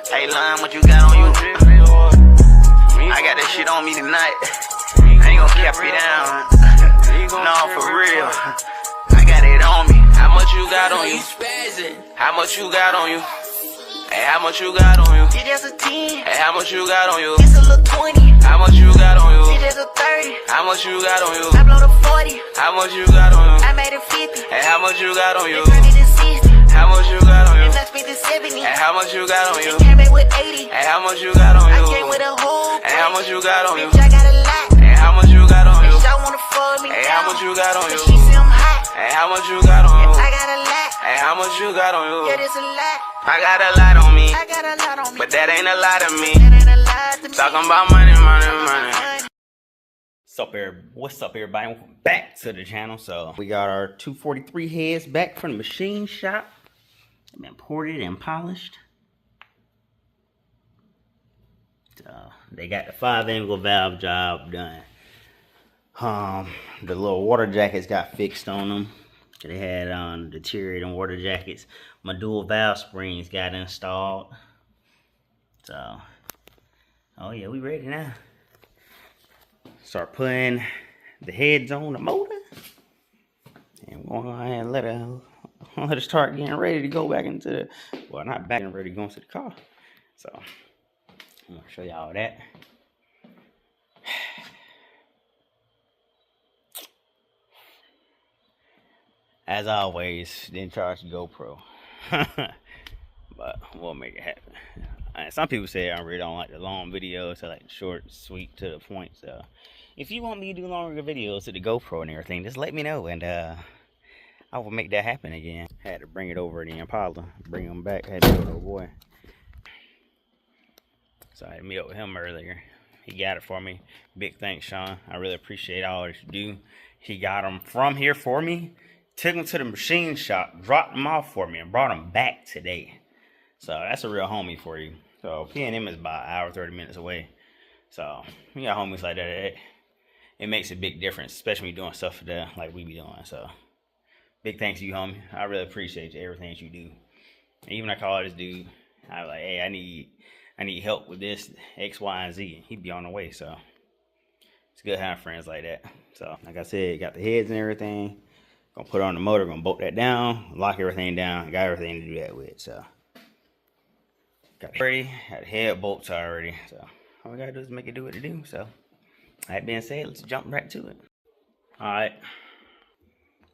Hey, Lime, what you got on you? I got that shit on me tonight. I ain't gonna cap you down. No, for real. I got it on me. How much you got on you? How much you got on you? Hey, how much you got on you? It's just a 10. Hey, how much you got on you? It's a little 20. How much you got on you? It's just a 30. How much you got on you? I blow the 40. How much you got on you? I made it 50. Hey, how much you got on you? It turned me to 60. How much you got on you? It touched me to 70. Hey, how much you got on you? It came back with 80. Hey, how much you got on you? I came with a whole. Hey, how much you got on you? Bitch, I got a lot. Hey, how much you got on you? Bitch, I wanna fuck me. Hey, how much you got on you? She say I'm hot. Hey, how much you got on you? I got a lot. Hey, how much you got on you? Yeah, this a lot. I got a lot on me. I got a lot on me. But that ain't a lot of me. That ain't a lot to me. Talking about money, money, money. What's up, everybody? Welcome back to the channel. So we got our 243 heads back from the machine shop. They've been ported and polished. So they got the 5-angle valve job done. The little water jackets got fixed on them. They had deteriorating water jackets. My dual valve springs got installed. So, oh yeah, we ready now. Start putting the heads on the motor, and we're gonna go ahead and let her start getting ready to go back into the, well, not back and ready to go into the car. So I'm gonna show y'all that. As always, didn't charge the GoPro, but we'll make it happen. And some people say I really don't like the long videos. I like the short, sweet, to the point. So if you want me to do longer videos to the GoPro and everything, just let me know, and I will make that happen again. Had to bring it over to the Impala, bring him back. Had to go to a boy. So I had to meet up with him earlier. He got it for me. Big thanks, Sean. I really appreciate all that you do. He got them from here for me, took them to the machine shop, dropped them off for me, and brought them back today. So that's a real homie for you. So P&M is about an hour, 30 minutes away. So we got homies like that. It makes a big difference, especially when you're doing stuff like we be doing. So big thanks to you, homie. I really appreciate you, everything that you do. And even I call this dude, I was like, hey, I need help with this X, Y, and Z. He'd be on the way. So it's good having friends like that. So like I said, got the heads and everything. Gonna put it on the motor, gonna bolt that down, lock everything down. Got everything to do that with. So got it ready, had the head bolts already. So all we gotta do is make it do what it do. So that being said, let's jump right to it. Alright.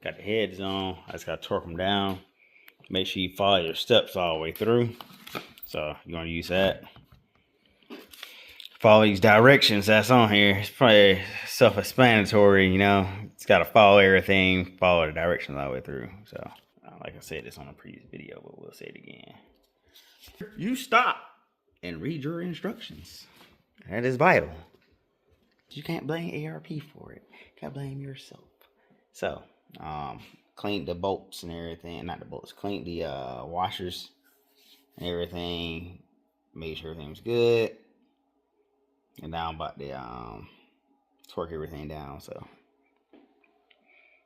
Got the heads on. I just gotta torque them down. Make sure you follow your steps all the way through. So you wanna use that. Follow these directions that's on here. It's probably self-explanatory, you know. It's gotta follow everything, follow the directions all the way through. So like I said this on a previous video, but we'll say it again. You stop and read your instructions. That is vital. You can't blame ARP for it. You gotta blame yourself. So, clean the bolts and everything. Not the bolts. Clean the washers and everything. Make sure everything's good. And now I'm about to torque everything down. So,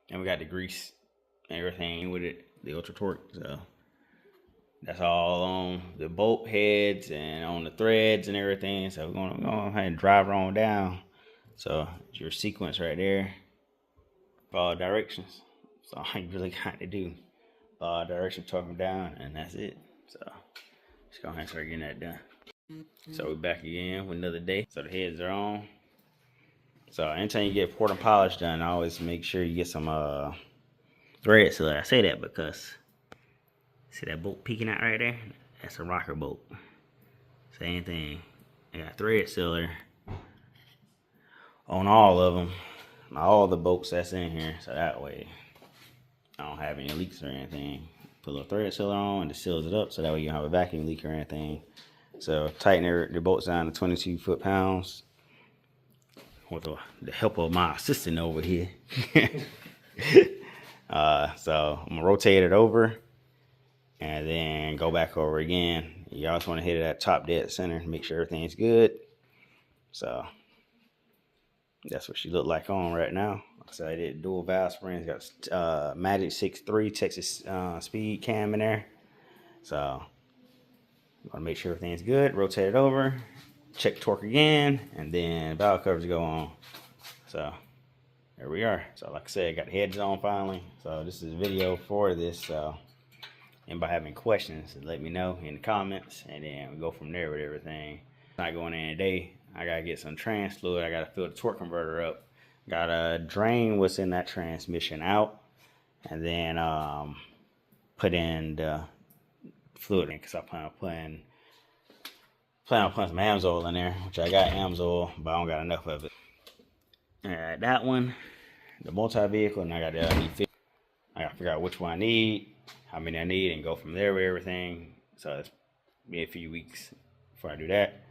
and we got the grease and everything with it. The ultra torque. So that's all on the bolt heads and on the threads and everything. So we're gonna go ahead and drive it on down. So your sequence right there. Follow directions. That's all you really got to do. Follow direction, torque them down, and that's it. So just go ahead and start getting that done. So we're back again with another day. So the heads are on. So anytime you get port and polish done, I always make sure you get some thread sealer. I say that because see that bolt peeking out right there? That's a rocker bolt. Same thing. I got thread sealer on all of them, all the bolts that's in here, so that way I don't have any leaks or anything. Put a little thread sealer on and it seals it up, so that way you don't have a vacuum leak or anything. So tighten the bolts down to 22 foot-pounds with the help of my assistant over here. So I'm gonna rotate it over and then go back over again. You always want to hit it at top dead center, make sure everything's good. So that's what she looked like on right now. So I did dual valve springs, got Magic 6.3 Texas speed cam in there. So I'm gonna make sure everything's good, rotate it over, check torque again, and then valve covers go on. So there we are. So like I said, got the heads on finally. So this is a video for this. So anybody have any questions, let me know in the comments, and then we go from there with everything. Not going in today. I gotta get some trans fluid. I gotta fill the torque converter up. Gotta drain what's in that transmission out, and then put in the fluid in, because I plan on putting some Amsoil in there, which I got Amsoil, but I don't got enough of it. Alright, that one, the multi-vehicle, and I got the LED. I gotta figure out which one I need, how many I need, and go from there with everything. So it's be a few weeks before I do that,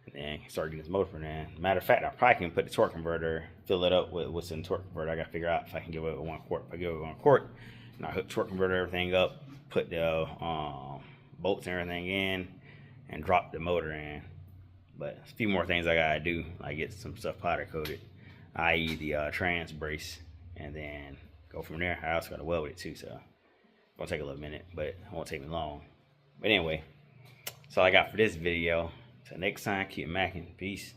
and then start getting this motor in. Matter of fact, I probably can put the torque converter, fill it up with what's in the torque converter. I gotta figure out if I can give it 1 quart. If I give it 1 quart, and I hook torque converter everything up, put the bolts and everything in, and drop the motor in. But a few more things I gotta do, like get some stuff powder coated, i.e. the trans brace, and then go from there. I also gotta weld it too, so it's gonna take a little minute, but it won't take me long. But anyway, that's all I got for this video. Till next time, keep macking. Peace.